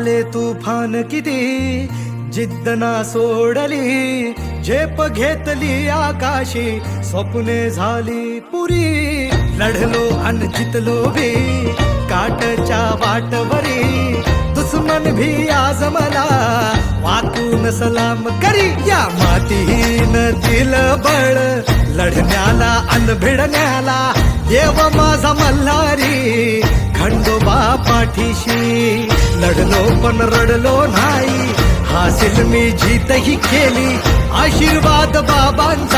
आले तुफान किती जिद्द ना सोडली, झेप घेतली आकाशी, स्वप्ने झाली पुरी. लढलो अन जितलो बी काटच्या वाटवरी, दुश्मन भी आज मला वाकून सलाम करी. या मातीहीन दिलं बळ लढण्याला अन भिडण्याला, देव माझा मल्हारी खंडोबा पाठीशी. लढलो पण रडलो नाही, हासिल मी जीतही केली, आशीर्वाद बाबांचा